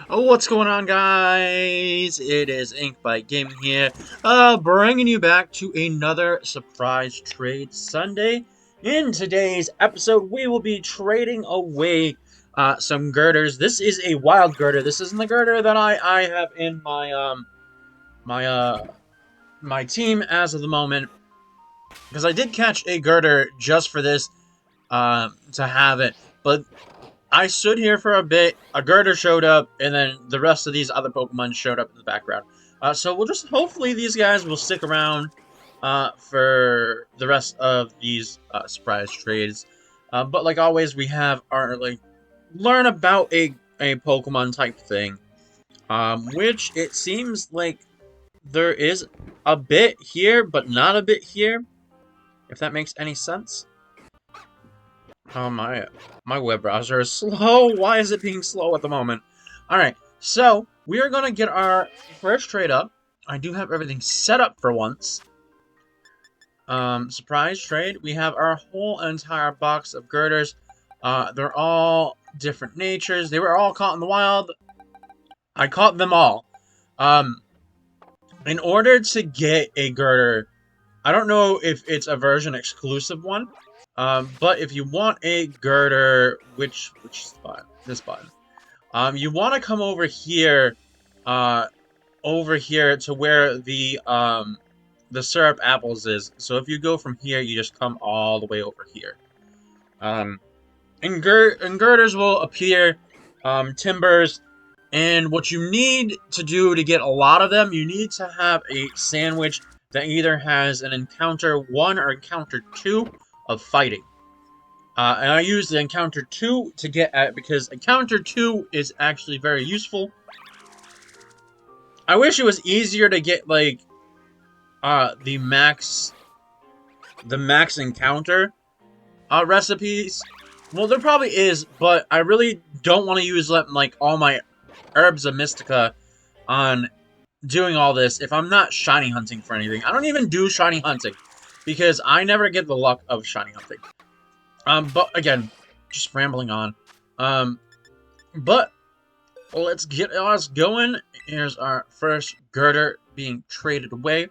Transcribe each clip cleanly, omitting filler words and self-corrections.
Oh, what's going on, guys? It is Ink by Gaming here, bringing you back to another surprise trade Sunday. In today's episode, we will be trading away some girders. This is a wild girder. This isn't the girder that I have in my my team as of the moment, because I did catch a girder just for this to have it, but I stood here for a bit, a Gurdurr showed up, and then the rest of these other Pokemon showed up in the background. So we'll just, hopefully these guys will stick around for the rest of these surprise trades. But like always, we have our, learn about a Pokemon type thing. Which it seems like there is a bit here, but not a bit here. If that makes any sense. Oh, my web browser is slow. Why is it being slow at the moment? Alright, so we are going to get our first trade up. I do have everything set up for once. Surprise trade. We have our whole entire box of girders. They're all different natures. They were all caught in the wild. I caught them all. In order to get a Gurdurr, I don't know if it's a version exclusive one. But if you want a Gurdurr, which spot? This button. You want to come over here to where the syrup apples is. So if you go from here, you just come all the way over here. And Girders will appear, timbers, and what you need to do to get a lot of them, you need to have a sandwich that either has an encounter 1 or encounter 2 of fighting. And I use the encounter 2 to get at, because encounter 2 is actually very useful. I wish it was easier to get, like, the max encounter recipes. Well, there probably is, but I really don't want to use, like, all my herbs of Mystica on doing all this if I'm not shiny hunting for anything. I don't even do shiny hunting, because I never get the luck of shiny hunting. But again, just rambling on. But let's get us going. Here's our first Gurdurr being traded away.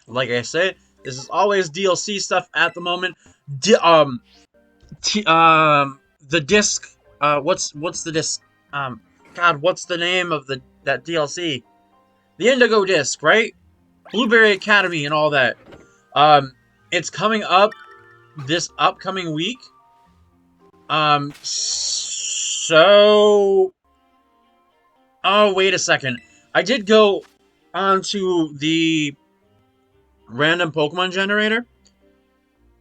Like I said, this is always DLC stuff at the moment. The disc. What's the disc? God, what's the name of that DLC? The Indigo disc, right? Blueberry Academy and all that. It's coming up this upcoming week. So... Oh, wait a second. I did go onto the random Pokemon generator,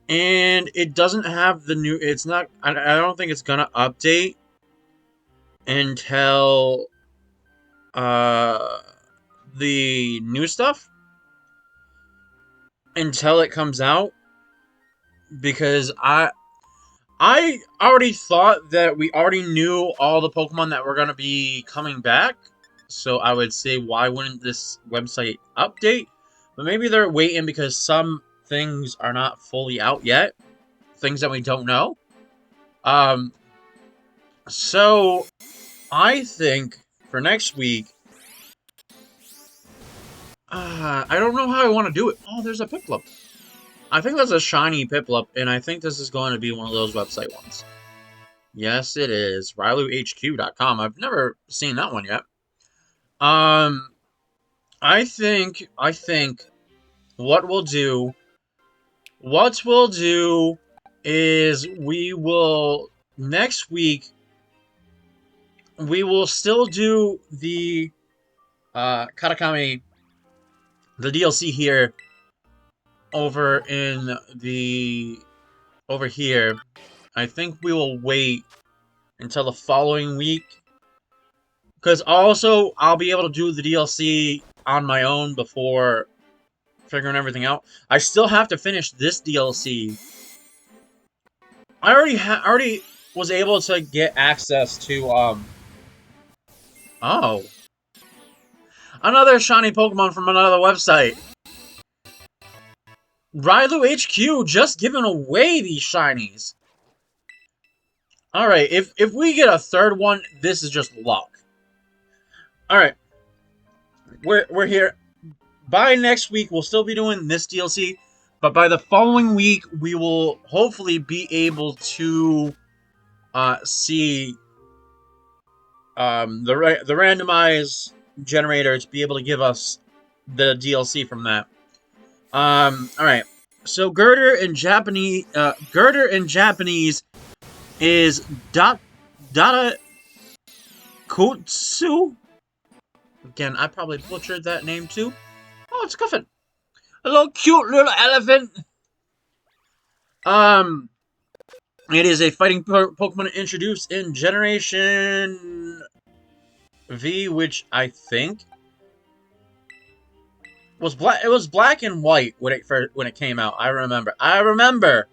and it doesn't have the new... It's not... I don't think it's gonna update until the new stuff. Until it comes out. Because I already thought that we already knew all the Pokemon that were going to be coming back. So I would say, why wouldn't this website update? But maybe they're waiting because some things are not fully out yet. Things that we don't know. So I think for next week, I don't know how I want to do it. Oh, there's a Piplup. I think that's a shiny Piplup, and I think this is going to be one of those website ones. Yes, it is. RyluHQ.com. I've never seen that one yet. I think what we'll do is we will, next week, we will still do the, Katakami, the DLC here, over here. I think we will wait until the following week, because also I'll be able to do the DLC on my own before figuring everything out. I still have to finish this DLC. I already was able to get access to oh, another shiny Pokemon from another website. Rylu HQ just giving away these shinies. Alright, if we get a third one, this is just luck. Alright. We're here. By next week, we'll still be doing this DLC, but by the following week, we will hopefully be able to see the randomized generator to be able to give us the DLC from that. Alright. So Gurdurr in Japanese is Data Kotsu. Again, I probably butchered that name too. Oh, it's Cuffin. A little cute little elephant. It is a fighting Pokemon introduced in Generation V, which I think was black. It was black and white when it came out. I remember,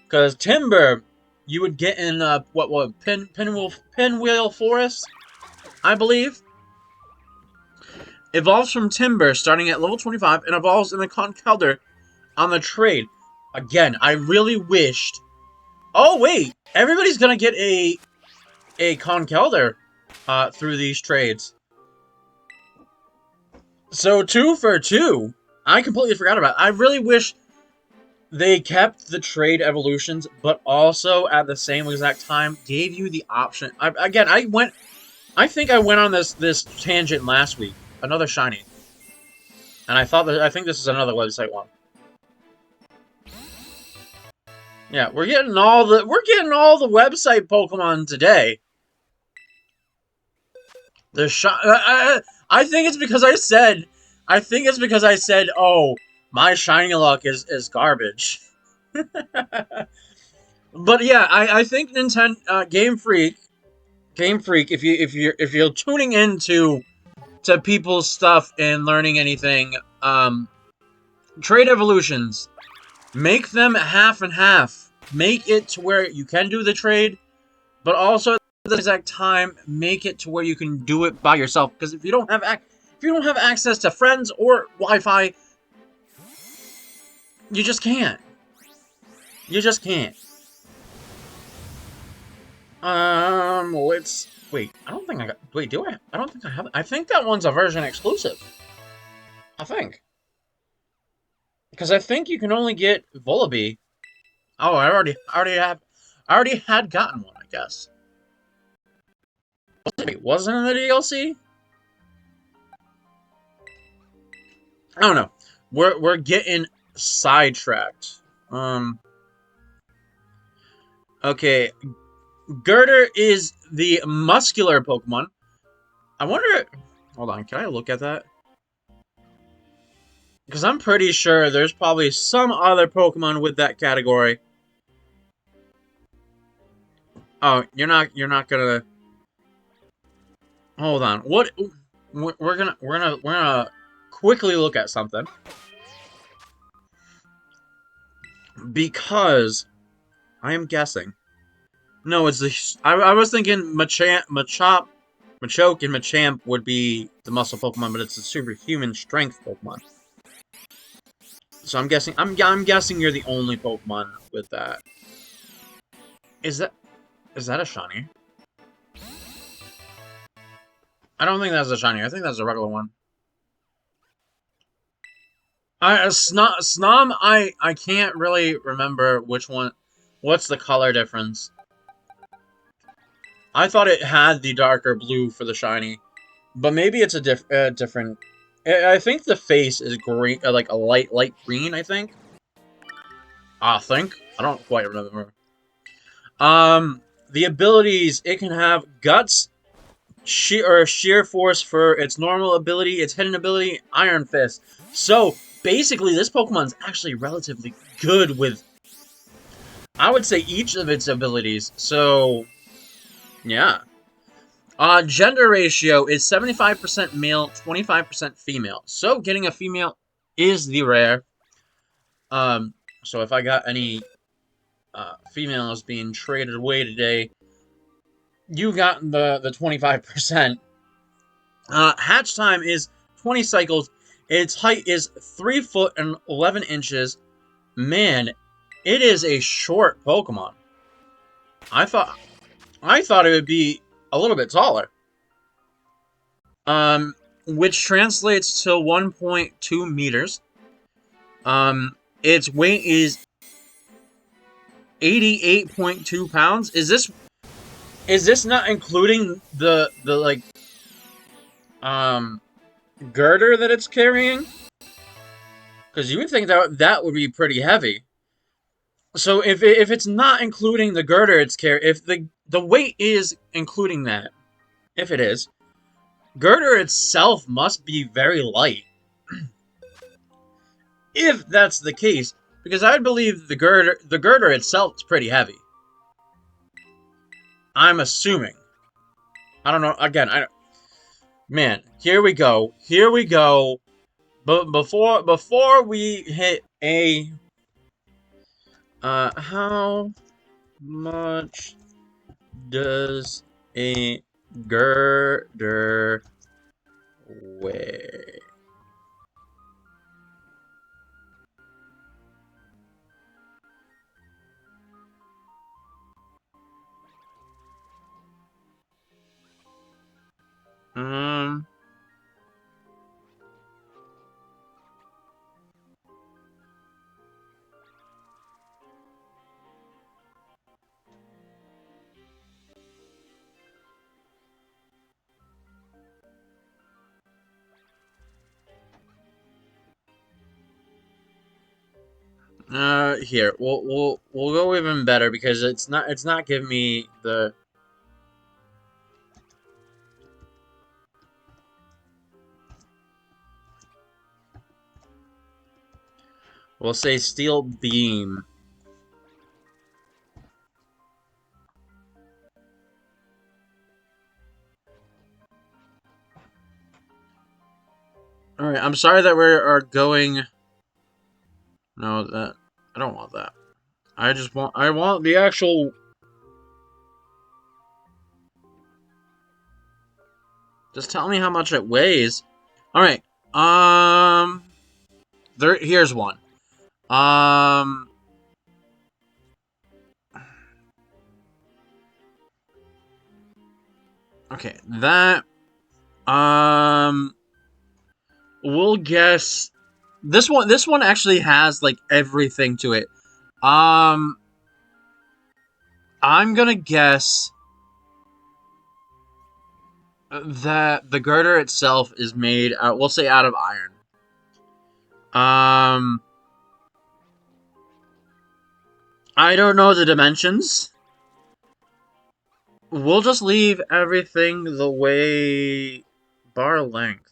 because Timber, you would get in Pinwheel Forest, I believe. Evolves from Timber, starting at level 25, and evolves in the Conkeldurr on the trade. Again, I really wished. Oh wait, everybody's gonna get a Conkeldurr through these trades. So 2 for 2. I completely forgot about it. I really wish they kept the trade evolutions, but also at the same exact time gave you the option. I think I went on this tangent last week. Another shiny, and I think this is another website one. Yeah, we're getting all the website Pokemon today. The I think it's because I said, oh, my shiny luck is garbage. But yeah, I think Nintendo Game Freak, if you're tuning into people's stuff and learning anything, trade evolutions, make them half and half. Make it to where you can do the trade, but also at the exact time, make it to where you can do it by yourself. Because if you don't have access to friends or Wi-Fi, you just can't. You just can't. Let's wait. I don't think I got. Wait, do I? I don't think I have. I think that one's a version exclusive. I think. Because I think you can only get Vullaby. Oh, I already had gotten one, I guess. Wait, wasn't it in the DLC? I don't know. We're getting sidetracked. Okay. Gurdurr is the muscular Pokemon. I wonder. Hold on, can I look at that? Because I'm pretty sure there's probably some other Pokemon with that category. Oh, you're not gonna. Hold on. What? We're gonna quickly look at something. Because I am guessing. No, it's the. I was thinking Machoke and Machamp would be the muscle Pokemon, but it's a superhuman strength Pokemon. So I'm guessing. I'm guessing you're the only Pokemon with that. Is that a shiny? I don't think that's a shiny. I think that's a regular one. Snom, I can't really remember which one. What's the color difference? I thought it had the darker blue for the shiny, but maybe it's a different. I think the face is green, like a light green. I think. I don't quite remember. The abilities, it can have Guts, Sheer Force for its normal ability, its hidden ability, Iron Fist. So basically, this Pokemon's actually relatively good with, I would say, each of its abilities. So yeah. Gender ratio is 75% male, 25% female. So getting a female is the rare. So if I got any females being traded away today, you got the 25%. Hatch time is 20 cycles. Its height is 3 foot and 11 inches. Man, it is a short Pokemon. I thought I thought it would be a little bit taller. Which translates to 1.2 meters. Its weight is 88.2 pounds. Is this not including the like um girder that it's carrying? Because you would think that would be pretty heavy. So if it's not including the girder it's carrying, if the weight is including that, if it is, girder itself must be very light. If that's the case, because I believe the girder itself is pretty heavy. I'm assuming. I don't know. Again, man, here we go. Here we go. But before we hit a how much does a girder weigh? Um here we'll go even better because it's not giving me the. We'll say steel beam. All right, I'm sorry that we are going. No, that I don't want that. I want the actual. Just tell me how much it weighs. All right. Here's one. Um. Okay, that. Um. We'll guess. This one actually has like everything to it. Um. I'm gonna guess that the girder itself is made out. We'll say out of iron. Um. I don't know the dimensions. We'll just leave everything the way bar length.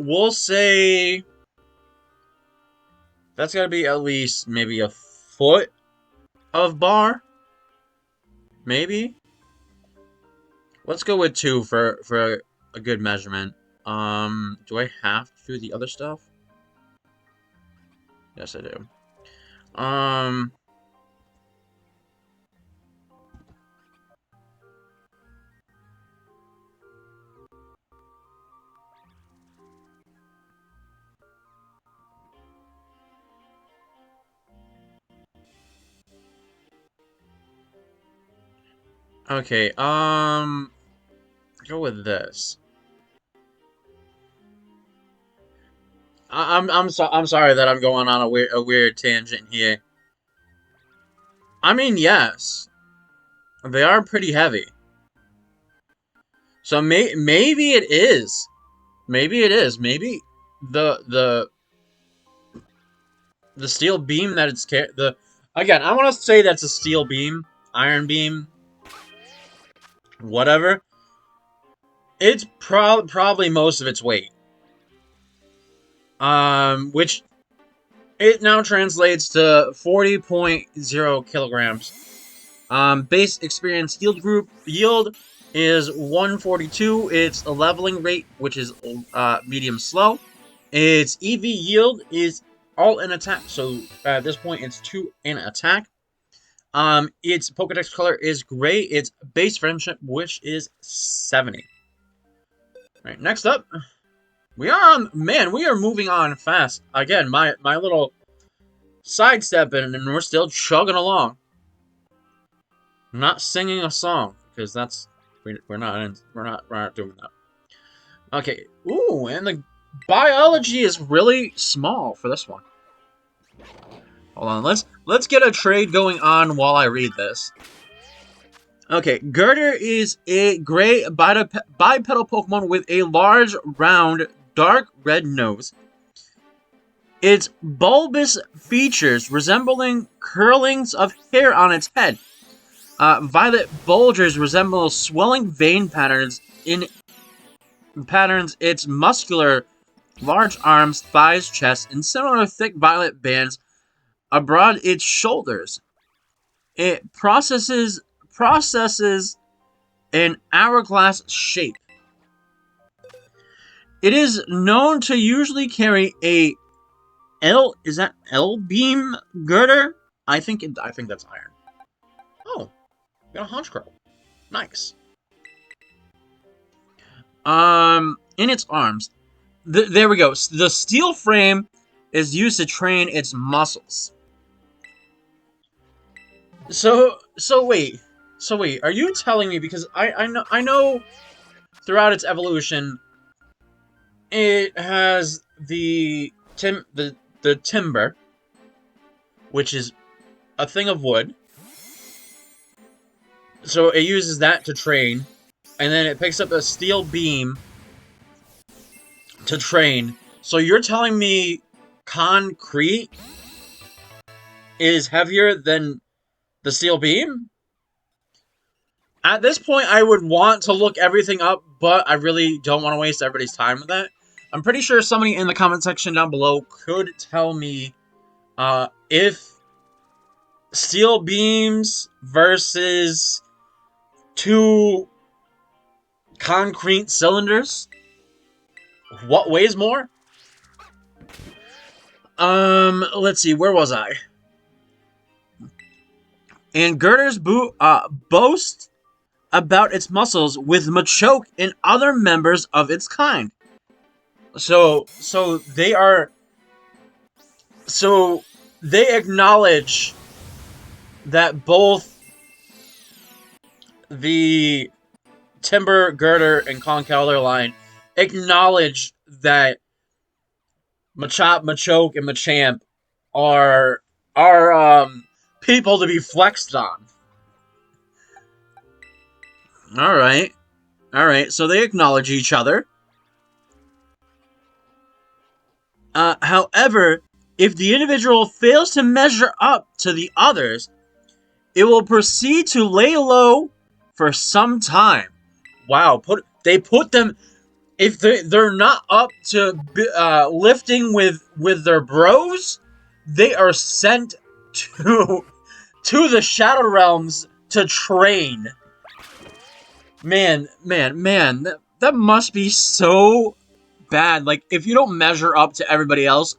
We'll say that's gotta be at least maybe a foot of bar. Maybe. Let's go with 2 for a good measurement. Do I have to do the other stuff? Yes, I do. Um. Okay. Go with this. I'm sorry that I'm going on a weird tangent here. I mean, yes, they are pretty heavy. So maybe it is. Maybe it is. Maybe the the the steel beam that it's the again. I want to say that's a steel beam, iron beam, whatever. It's probably most of its weight. Which it now translates to 40.0 kilograms. Base experience yield is 142. Its leveling rate, which is medium slow. Its EV yield is all in attack, so at this point it's 2 in attack. Its Pokedex color is gray. Its base friendship, which is 70. Right, next up, we are moving on fast. Again, my little sidestepping, and we're still chugging along. I'm not singing a song because we're not doing that. Okay. Ooh, and the biology is really small for this one. Hold on, let's get a trade going on while I read this. Okay, Gurdurr is a gray bipedal Pokemon with a large, round, dark red nose. Its bulbous features resembling curlings of hair on its head. Violet bulges resemble swelling vein patterns its muscular, large arms, thighs, chest, and similar thick violet bands abroad its shoulders. It processes an hourglass shape. It is known to usually carry a L beam girder? I think that's iron. Oh, got a Honchkrow. Nice. In its arms. There we go. The steel frame is used to train its muscles. So wait. Are you telling me, because I know throughout its evolution it has the timber, which is a thing of wood. So it uses that to train, and then it picks up a steel beam to train. So you're telling me concrete is heavier than the steel beam? At this point, I would want to look everything up, but I really don't want to waste everybody's time with that. I'm pretty sure somebody in the comment section down below could tell me if steel beams versus 2 concrete cylinders, what weighs more? Let's see, where was I? And Gurdurr's boast about its muscles with Machoke and other members of its kind. So they acknowledge that both the Timber, Gurdurr, and Conkeldurr line acknowledge that Machop, Machoke, and Machamp are people to be flexed on. Alright. So they acknowledge each other. However, if the individual fails to measure up to the others, it will proceed to lay low for some time. Wow, they put them... If they're not up to lifting with their bros, they are sent to the Shadow Realms to train. Man, that must be so bad. Like, if you don't measure up to everybody else,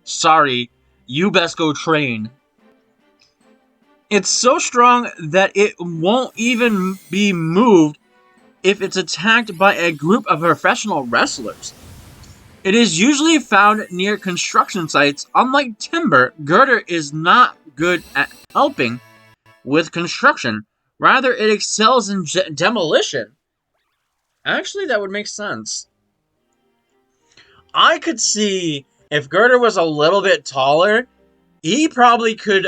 sorry, you best go train. It's so strong that it won't even be moved if it's attacked by a group of professional wrestlers. It is usually found near construction sites. Unlike Timber, Gurdurr is not good at helping with construction. Rather, it excels in demolition. Actually, that would make sense. I could see if Gurdurr was a little bit taller, he probably could,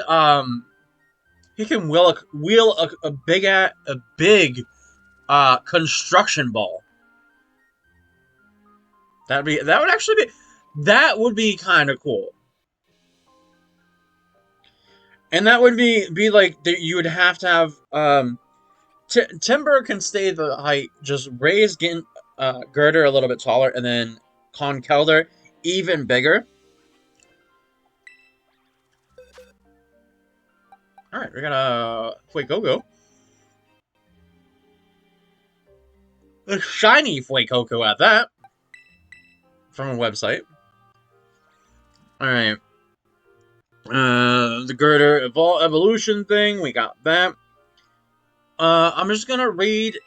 he can wheel a big construction ball. That would be kind of cool. And that would be like, you would have to have, Timber can stay the height, just raise Gurdurr a little bit taller, and then Conkeldurr even bigger. Alright, we got a Fuecoco. A shiny Fuecoco at that. From a website. Alright. The Gurdurr evolution thing, we got that. I'm just gonna read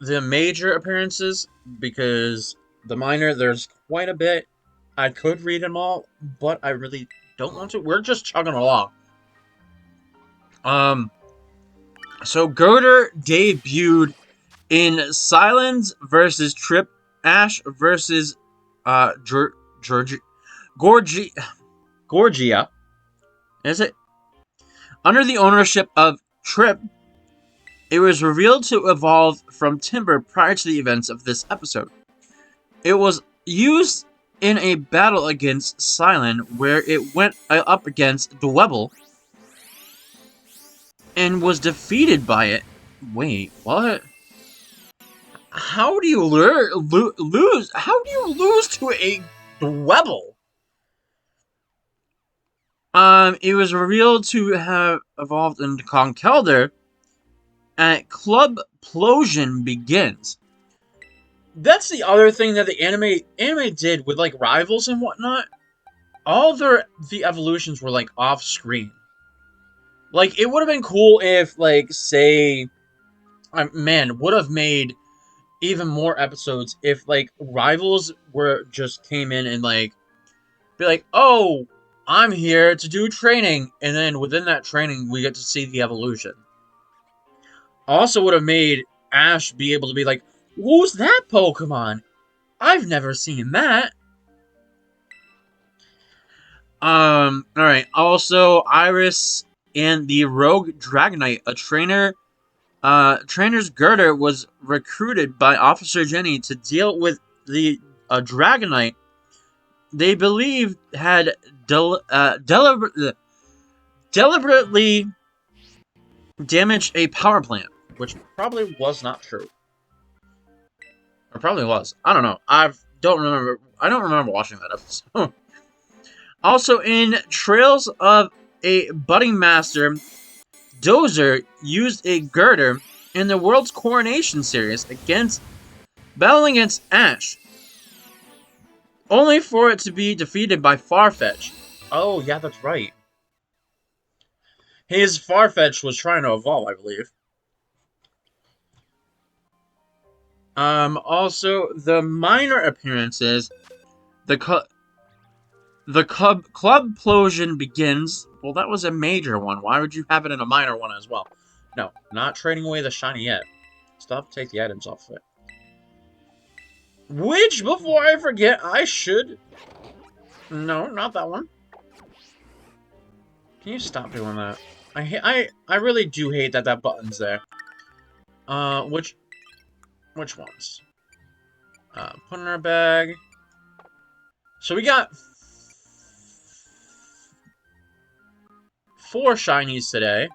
the major appearances, because the minor, there's quite a bit. I could read them all, but I really don't want to. We're just chugging along. So Gurdurr debuted in Silence versus Trip, Ash versus Gorgia. Is it? Under the ownership of Trip, it was revealed to evolve from Timber prior to the events of this episode. It was used in a battle against Silent, where it went up against Dwebble and was defeated by it. Wait, what? How do you lose? How do you lose to a Dwebble? It was revealed to have evolved into Conkeldurr, and Club Plosion begins. That's the other thing that the anime did with like rivals and whatnot. All the evolutions were like off screen. Like it would have been cool if like say, man, would have made even more episodes if like rivals were just came in and like be like, oh, I'm here to do training, and then within that training we get to see the evolution. Also would have made Ash be able to be like, who's that Pokemon? I've never seen that. Alright. Also, Iris and the Rogue Dragonite, a trainer's Gurdurr was recruited by Officer Jenny to deal with the Dragonite they believed had deliberately damaged a power plant, which probably was not true. Or probably was. I don't know. I don't remember watching that episode. Also, in Trails of a Budding Master, Dozer used a Gurdurr in the World's Coronation series battling against Ash, only for it to be defeated by Farfetch. Oh, yeah, that's right. His Farfetch was trying to evolve, I believe. Also, the minor appearances, the Club Plosion begins. Well, that was a major one. Why would you have it in a minor one as well? No, not trading away the shiny yet. Stop, take the items off of it. Which, before I forget, I should... No, not that one. Can you stop doing that? I really do hate that button's there. Which ones? Put in our bag. So we got 4 shinies today.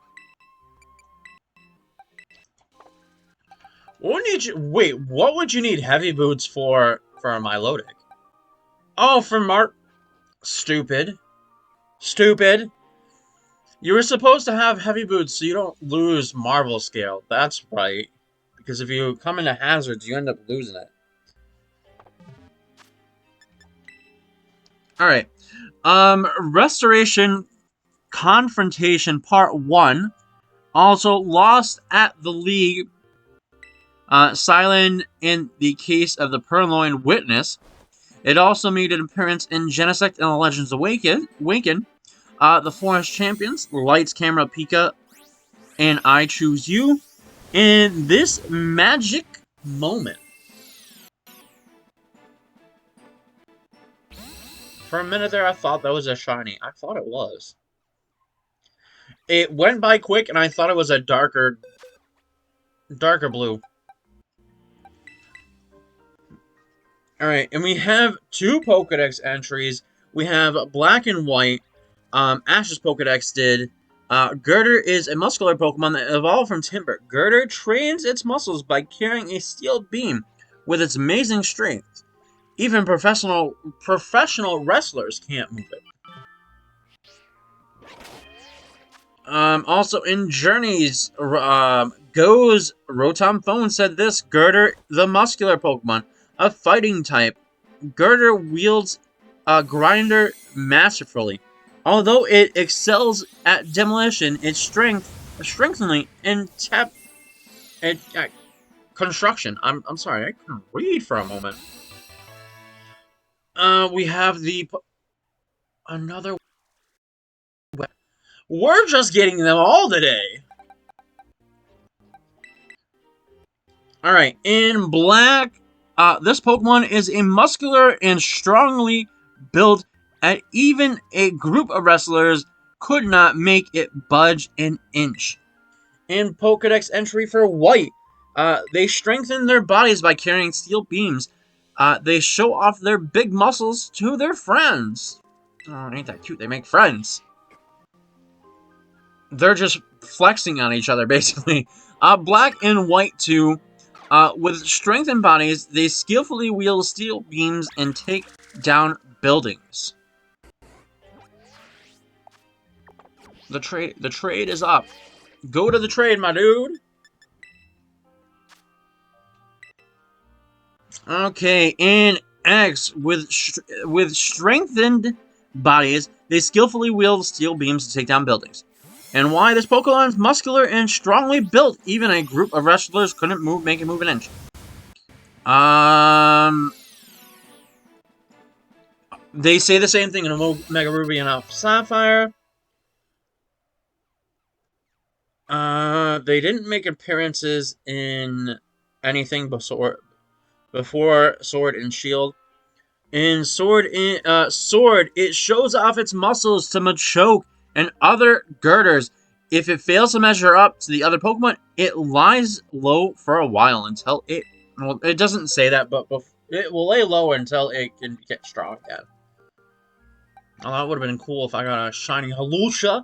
Wait, what would you need heavy boots for a Milotic? Oh, for Mark. Stupid. Stupid. You were supposed to have heavy boots so you don't lose Marvel Scale. That's right. Because if you come into hazards, you end up losing it. Alright. Restoration Confrontation Part 1. Also lost at the League. Silent in the case of the Purloined Witness. It also made an appearance in Genesect and the Legends Awaken. The Forest Champions, Lights, Camera, Pika, and I Choose You. In this magic moment. For a minute there, I thought that was a shiny. I thought it was. It went by quick, and I thought it was a darker blue. Alright, and we have 2 Pokedex entries. We have Black and White. Ash's Pokedex did. Gurdurr is a muscular Pokemon that evolved from Timber. Gurdurr trains its muscles by carrying a steel beam with its amazing strength. Even professional wrestlers can't move it. Also in Journeys, Go's Rotom Phone said this: Gurdurr, the muscular Pokemon, a fighting type. Gurdurr wields a grinder masterfully. Although it excels at demolition, its strengthening and construction. I'm sorry, I couldn't read for a moment. We have another. We're just getting them all today. All right, in black, this Pokemon is a muscular and strongly built, and even a group of wrestlers could not make it budge an inch. In Pokedex entry for white, they strengthen their bodies by carrying steel beams. They show off their big muscles to their friends. Oh, ain't that cute? They make friends. They're just flexing on each other, basically. Black and white, too. With strengthened bodies, they skillfully wield steel beams and take down buildings. The trade is up. Go to the trade, my dude. Okay, in X, with strengthened bodies, they skillfully wield steel beams to take down buildings. And why this Pokemon is muscular and strongly built, even a group of wrestlers couldn't make it move an inch. They say the same thing in Mega Ruby and Alpha Sapphire. They didn't make appearances in anything before Sword and Shield. In Sword, it shows off its muscles to Machoke and other Gurdurrs. If it fails to measure up to the other Pokemon, it lies low for a while until it... Well, it doesn't say that, but it will lay low until it can get strong again. Oh, that would have been cool if I got a shiny Halusha.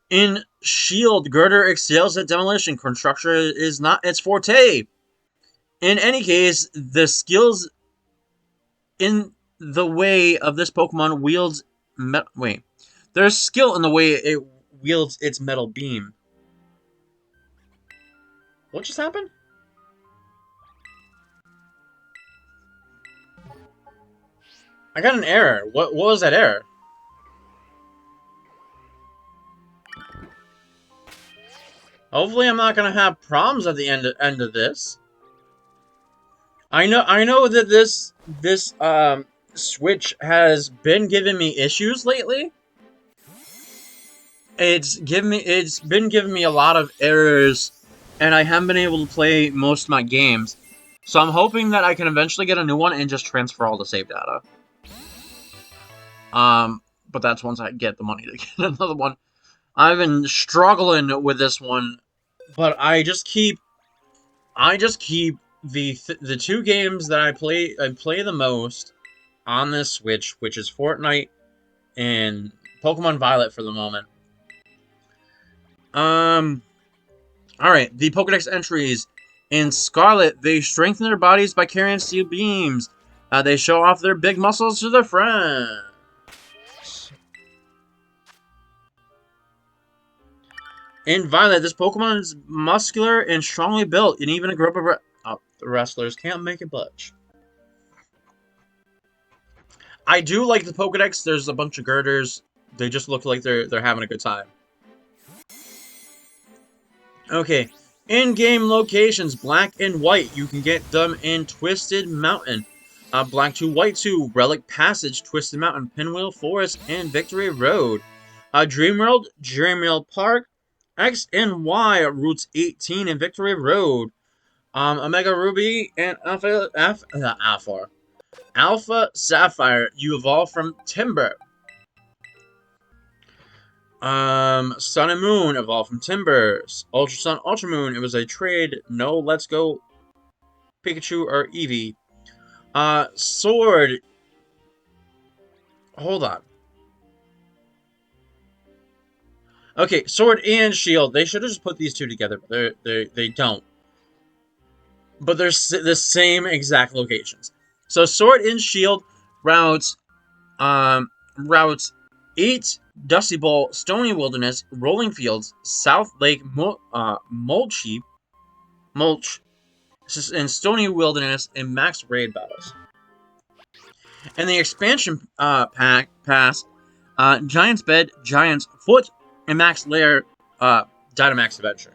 In Shield, Gurdurr excels at demolition. Construction is not its forte. In any case, the skills in the way of this Pokemon wields... There's skill in the way it wields its metal beam. What just happened? I got an error. What was that error? Hopefully I'm not gonna have problems at the end of this. I know that this Switch has been giving me issues lately. It's been giving me a lot of errors, and I haven't been able to play most of my games. So I'm hoping that I can eventually get a new one and just transfer all the save data. But that's once I get the money to get another one. I've been struggling with this one, but I just keep the two games that I play the most on this Switch, which is Fortnite and Pokemon Violet for the moment. Alright, the Pokedex entries. In Scarlet, they strengthen their bodies by carrying steel beams. They show off their big muscles to their friends. In Violet, this Pokemon is muscular and strongly built, and even a group of wrestlers can't make it budge. I do like the Pokedex. There's a bunch of Gurdurrs. They just look like they're having a good time. Okay, in-game locations, black and white. You can get them in Twisted Mountain. Black 2, White 2, Relic Passage, Twisted Mountain, Pinwheel Forest, and Victory Road. Dreamworld, Dreamworld Park, X and Y, Routes 18 and Victory Road. Omega Ruby and Alpha Sapphire, you evolve from Timber. Sun and Moon evolved from Timber. Ultra Sun, Ultra Moon, it was a trade. No, let's go Pikachu or Eevee. Sword. Hold on. Okay, Sword and Shield. They should have just put these two together, but they don't. But they're the same exact locations. So Sword and Shield routes 8, Dusty Bowl, Stony Wilderness, Rolling Fields, South Lake, Mulch, and Stony Wilderness in max raid battles. And the expansion pass, Giant's Bed, Giant's Foot, and Max Lair, Dynamax Adventure.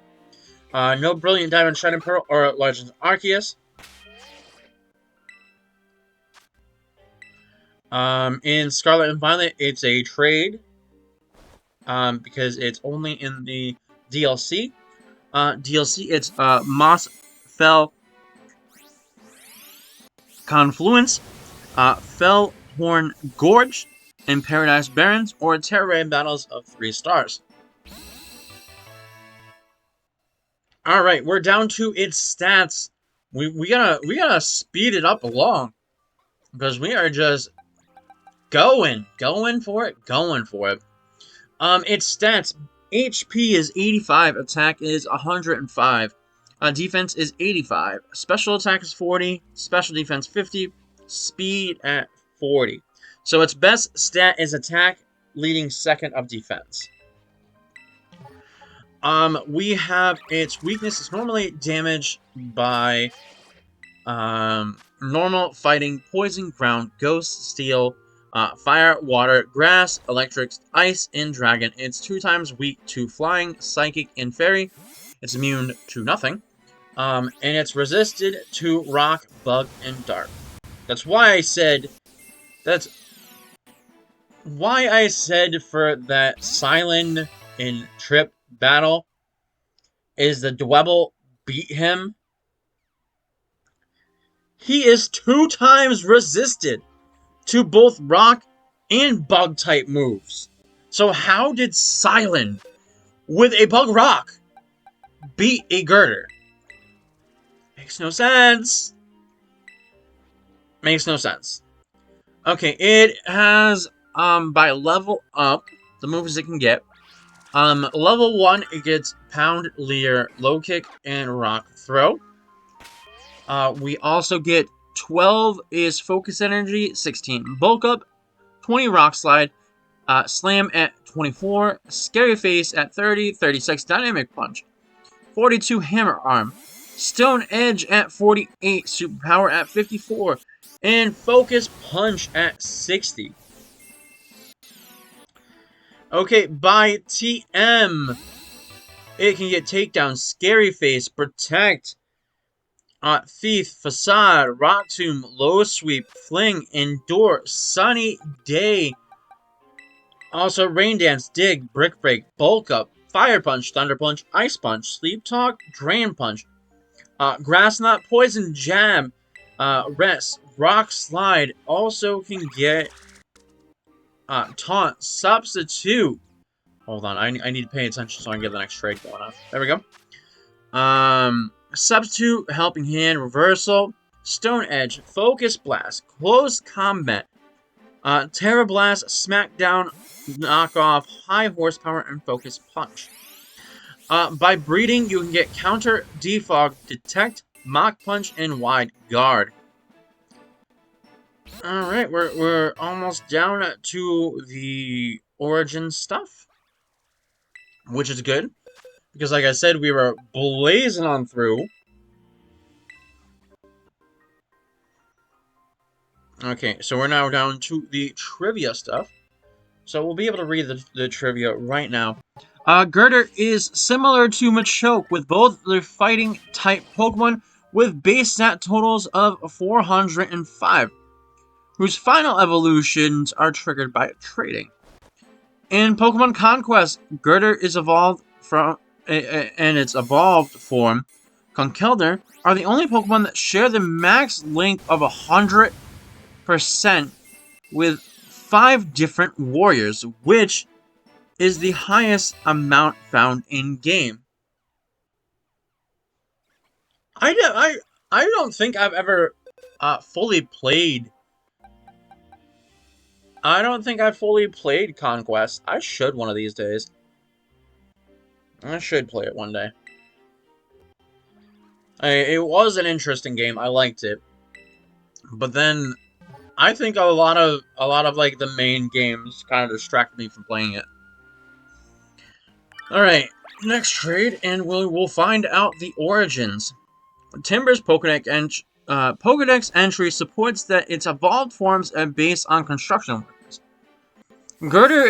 No Brilliant Diamond, Shining Pearl, or Legends Arceus. In Scarlet and Violet, it's a trade. Because it's only in the DLC. It's Moss Fell Confluence, Fellhorn Gorge, and Paradise Barrens, or Terra Battles of 3 stars. Alright, we're down to its stats. We gotta speed it up along. Because we are just going for it. Its stats: HP is 85, attack is 105, defense is 85, special attack is 40, special defense 50, speed at 40. So its best stat is attack, leading second of defense. We have its weakness is normally damaged by normal, fighting, poison, ground, ghost, steel, fire, water, grass, electric, ice, and dragon. It's 2 times weak to flying, psychic, and fairy. It's immune to nothing. And it's resisted to rock, bug, and dark. That's why I said for that Silent in Trip battle is the Dwebble beat him. He is 2 times resisted to both rock and bug type moves. So how did Silent with a bug rock beat a Gurdurr? Makes no sense. Okay, it has by level up the moves it can get. Level 1 it gets Pound, Leer, Low Kick, and Rock Throw. We also get 12 is Focus Energy, 16 Bulk Up, 20 Rock Slide, Slam at 24, Scary Face at 30, 36 Dynamic Punch, 42 Hammer Arm, Stone Edge at 48, Superpower at 54, and Focus Punch at 60. Okay, by TM, it can get Takedown, Scary Face, Protect, Thief, Facade, Rock Tomb, Low Sweep, Fling, Endure, Sunny Day. Also, Rain Dance, Dig, Brick Break, Bulk Up, Fire Punch, Thunder Punch, Ice Punch, Sleep Talk, Drain Punch, Grass Knot, Poison Jab, Rest, Rock Slide. Also can get Taunt, Substitute. Hold on, I need to pay attention so I can get the next trade going on. There we go. Substitute, Helping Hand, Reversal, Stone Edge, Focus Blast, Close Combat, Terra Blast, Smackdown, Knockoff, High Horsepower, and Focus Punch. By breeding, you can get Counter, Defog, Detect, Mach Punch, and Wide Guard. Alright, we're almost down to the origin stuff, which is good. Because, like I said, we were blazing on through. Okay, so we're now down to the trivia stuff. So we'll be able to read the trivia right now. Gurdurr is similar to Machoke with both the fighting type Pokemon with base stat totals of 405, whose final evolutions are triggered by trading. In Pokemon Conquest, Gurdurr is evolved from and its evolved form, Conkeldurr, are the only Pokemon that share the max length of 100% with 5 different warriors, which is the highest amount found in-game. I don't think I've ever fully played... I don't think I've fully played Conquest. I should one of these days. I should play it one day. It was an interesting game. I liked it. But then I think a lot of like the main games kind of distracted me from playing it. All right, next trade, and we'll find out the origins. Timber's Pokedex entry supports that its evolved forms are based on construction workers. Gurdurr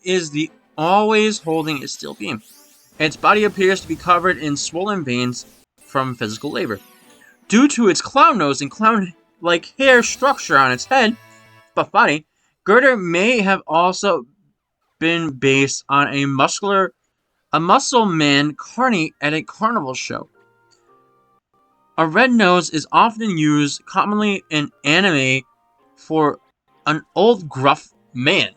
is the always holding a steel beam. Its body appears to be covered in swollen veins from physical labor. Due to its clown nose and clown-like hair structure on its head, buff body, Gurdurr may have also been based on a muscle man carny at a carnival show. A red nose is often used commonly in anime for an old gruff man.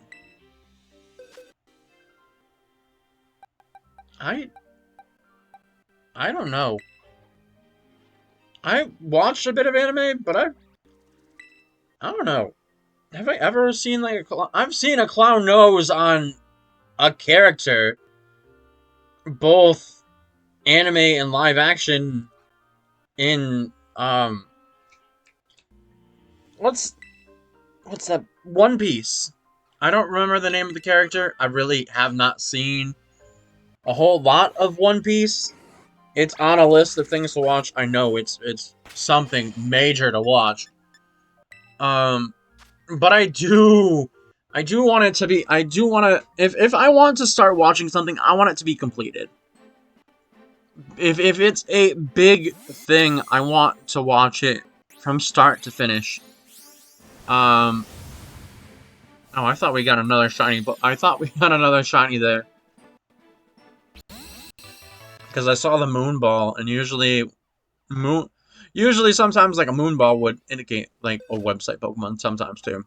I don't know. I watched a bit of anime, but I don't know. Have I ever seen like I've seen a clown nose on a character, both anime and live action. In what's that One Piece? I don't remember the name of the character. I really have not seen a whole lot of One Piece. It's on a list of things to watch. I know it's something major to watch. But I do want it to be. I do want to. If I want to start watching something, I want it to be completed. If it's a big thing, I want to watch it from start to finish. Oh, I thought we got another shiny, but I thought we got another shiny there. Because I saw the moon ball, and usually sometimes like a moon ball would indicate like a website Pokemon sometimes too.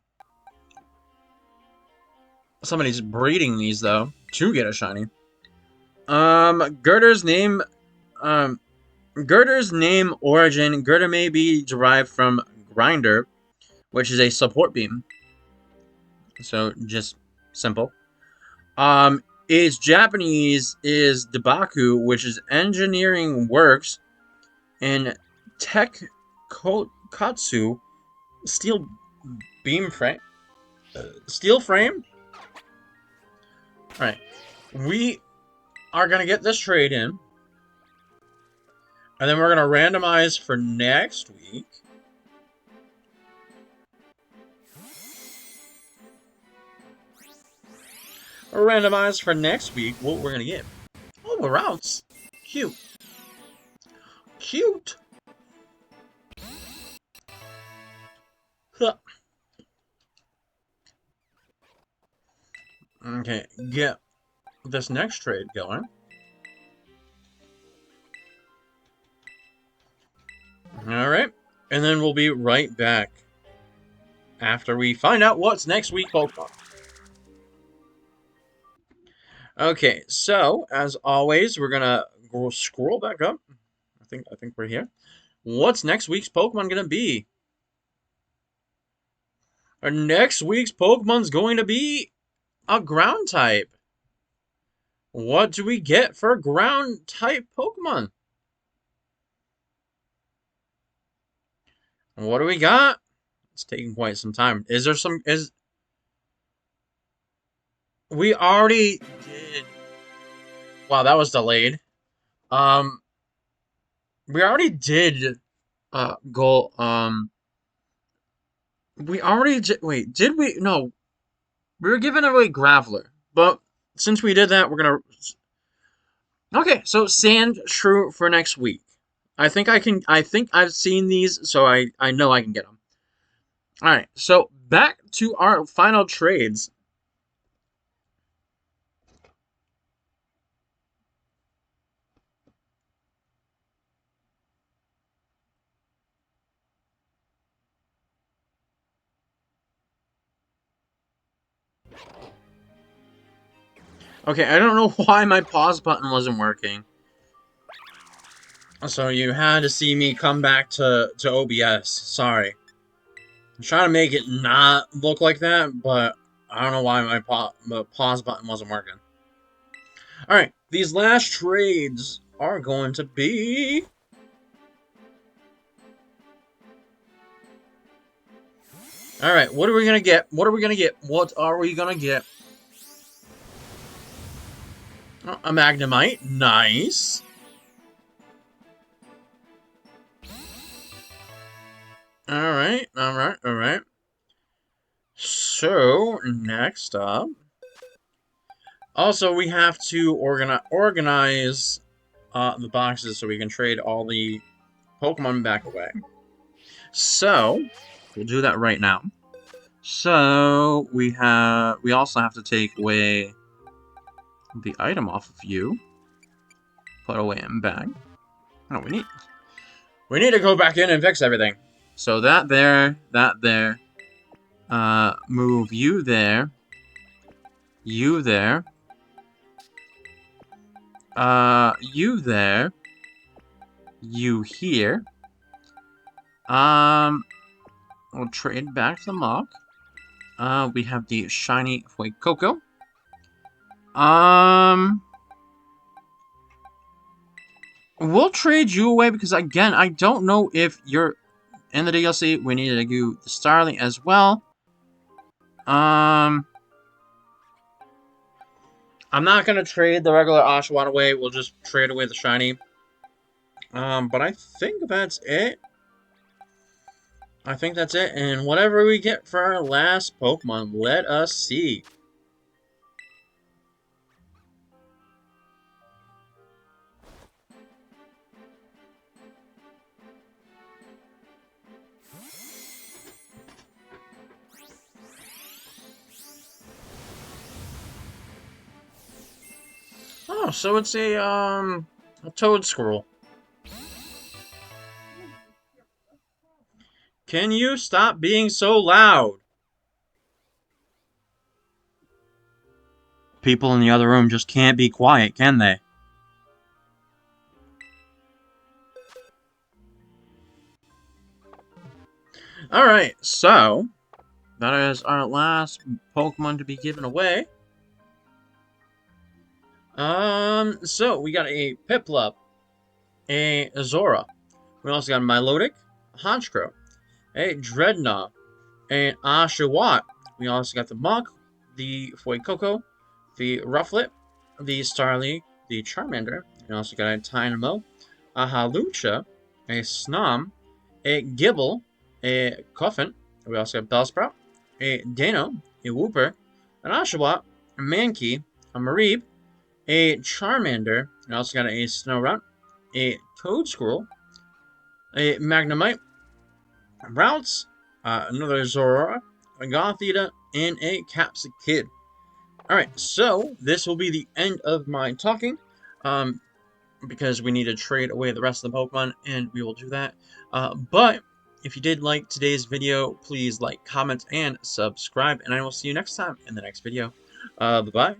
Somebody's breeding these though to get a shiny. Gurdurr's name origin. Gurdurr may be derived from Grinder, which is a support beam. So just simple. Its Japanese is Debaku, which is engineering works, and Tekkatsu, steel beam frame. Steel frame? Alright. We are going to get this trade in. And then we're going to randomize for next week. Randomize for next week what we're going to get. Oh, the routes. Cute. Cute. Huh. Okay, get this next trade going. Alright, and then we'll be right back after we find out what's next week Pokemon. Okay, so as always, we're gonna scroll back up. I think we're here. What's next week's Pokemon gonna be? Our next week's Pokemon's going to be a ground type. What do we get for ground type Pokemon? What do we got? It's taking quite some time. Is there some we already did. Wow, that was delayed. We already did go we already wait, did we? No. We were giving away Graveler, but since we did that, we're gonna. Okay, so Sand Shrew for next week. I think I've seen these, so I know I can get them. All right, so back to our final trades. Okay, I don't know why my pause button wasn't working. So you had to see me come back to OBS. Sorry. I'm trying to make it not look like that, but I don't know why my pause button wasn't working. Alright, these last trades are going to be... Alright, what are we gonna get? What are we gonna get? What are we gonna get? Oh, a Magnemite. Nice. Alright, alright, alright. So, next up, Also, we have to organize the boxes so we can trade all the Pokemon back away. So, we'll do that right now. So, we also have to take away the item off of you. Put away in bag. No, we need to go back in and fix everything. So that there. Move you there. You there. You there. You here. We'll trade back the Mach. We have the shiny Fuecoco. We'll trade you away because, again, I don't know if you're in the DLC. We need to do the Starly as well. I'm not going to trade the regular Oshawott away. We'll just trade away the shiny. But I think that's it. And whatever we get for our last Pokemon, let us see. Oh, so it's a toad squirrel. Can you stop being so loud? People in the other room just can't be quiet, can they? Alright, so that is our last Pokemon to be given away. So we got a Piplup, a Zora. We also got a Milotic, a Honchkrow, a Dreadnought, an Oshawott. We also got the Mach, the Fuecoco, the Rufflet, the Starly, the Charmander. We also got a Tynamo, a Hawlucha, a Snom, a Gibble, a Coffin. We also got Bellsprout, a Dano, a Wooper, an Oshawott, a Mankey, a Mareep, a Charmander. We also got a Snorunt, a Toadsquirrel, a Magnemite, a Routes, another Zorora, a Gothita, and a Capsakid. Alright, so this will be the end of my talking, because we need to trade away the rest of the Pokemon, and we will do that. But if you did like today's video, please like, comment, and subscribe, and I will see you next time in the next video. Bye-bye.